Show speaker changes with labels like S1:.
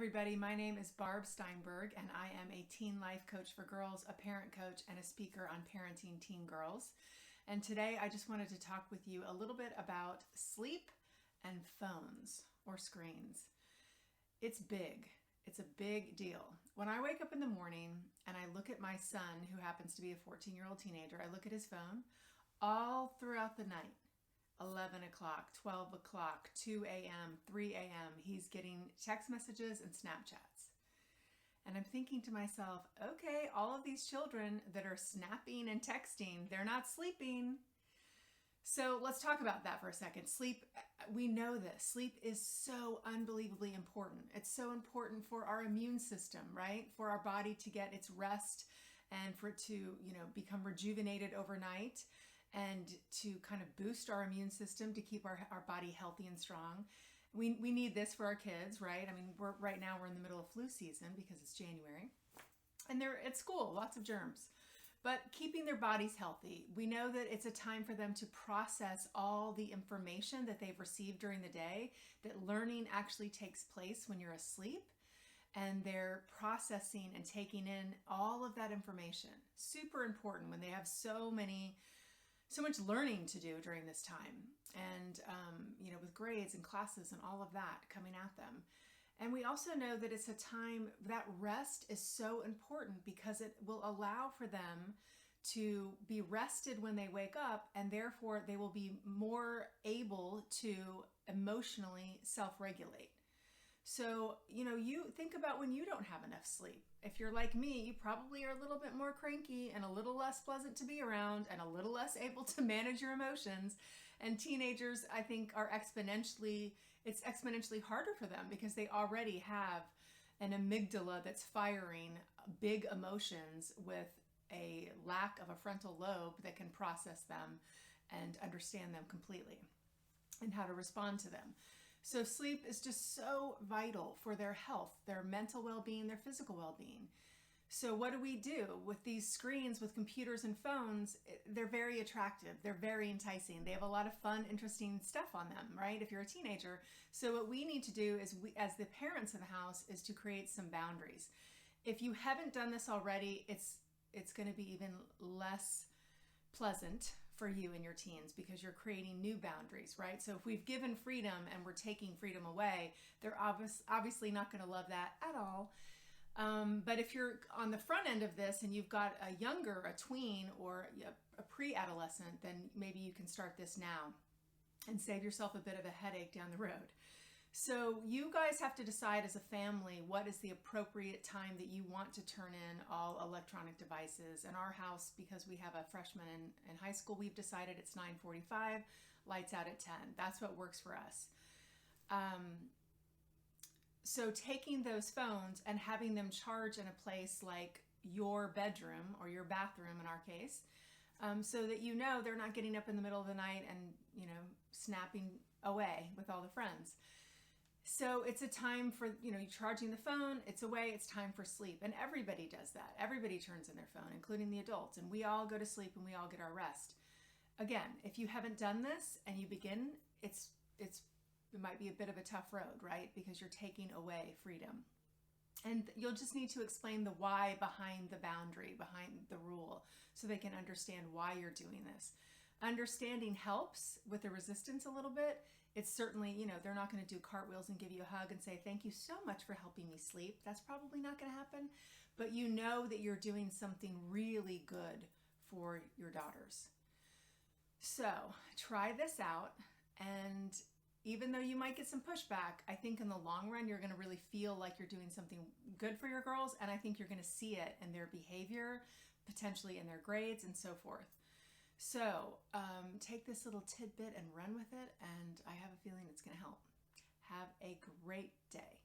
S1: everybody. My name is Barb Steinberg, and I am a teen life coach for girls, a parent coach, and a speaker on parenting teen girls. And today I just wanted to talk with you a little bit about sleep and phones or screens. It's big. It's a big deal. When I wake up in the morning and I look at my son, who happens to be a 14-year-old teenager, I look at his phone all throughout the night. 11 o'clock, 12 o'clock, 2 a.m., 3 a.m. He's getting text messages and Snapchats. And I'm thinking to myself, okay, all of these children that are snapping and texting, they're not sleeping. So let's talk about that for a second. Sleep, we know this. Sleep is so unbelievably important. It's so important for our immune system, right? For our body to get its rest and for it to, become rejuvenated overnight, and to kind of boost our immune system to keep our body healthy and strong. We need this for our kids, right? I mean, right now we're in the middle of flu season because it's January, and they're at school, lots of germs. But keeping their bodies healthy, we know that it's a time for them to process all the information that they've received during the day, that learning actually takes place when you're asleep, and they're processing and taking in all of that information. Super important when they have so much learning to do during this time, and with grades and classes and all of that coming at them. And we also know that it's a time that rest is so important because it will allow for them to be rested when they wake up, and therefore they will be more able to emotionally self-regulate. So, you think about when you don't have enough sleep. If you're like me, you probably are a little bit more cranky and a little less pleasant to be around and a little less able to manage your emotions. And teenagers, I think, it's exponentially harder for them because they already have an amygdala that's firing big emotions with a lack of a frontal lobe that can process them and understand them completely and how to respond to them. So sleep is just so vital for their health, their mental well-being, their physical well-being. So what do we do with these screens, with computers and phones? They're very attractive. They're very enticing. They have a lot of fun, interesting stuff on them, right? If you're a teenager. So what we need to do is, as the parents of the house, is to create some boundaries. If you haven't done this already, it's going to be even less pleasant for you and your teens because you're creating new boundaries, right? So if we've given freedom and we're taking freedom away, they're obviously not going to love that at all. But if you're on the front end of this and you've got a tween, or a pre-adolescent, then maybe you can start this now and save yourself a bit of a headache down the road. So you guys have to decide as a family what is the appropriate time that you want to turn in all electronic devices. In our house, because we have a freshman in high school, we've decided it's 9:45, lights out at 10. That's what works for us. So taking those phones and having them charge in a place like your bedroom or your bathroom in our case, so that they're not getting up in the middle of the night and snapping away with all the friends. So it's a time for, charging the phone, it's away, it's time for sleep. And everybody does that. Everybody turns in their phone, including the adults. And we all go to sleep and we all get our rest. Again, if you haven't done this and you begin, it might be a bit of a tough road, right? Because you're taking away freedom. And you'll just need to explain the why behind the boundary, behind the rule, so they can understand why you're doing this. Understanding helps with the resistance a little bit. It's certainly, they're not going to do cartwheels and give you a hug and say, thank you so much for helping me sleep. That's probably not going to happen. But you know that you're doing something really good for your daughters. So try this out. And even though you might get some pushback, I think in the long run, you're going to really feel like you're doing something good for your girls. And I think you're going to see it in their behavior, potentially in their grades and so forth. So take this little tidbit and run with it, and I have a feeling it's going to help. Have a great day.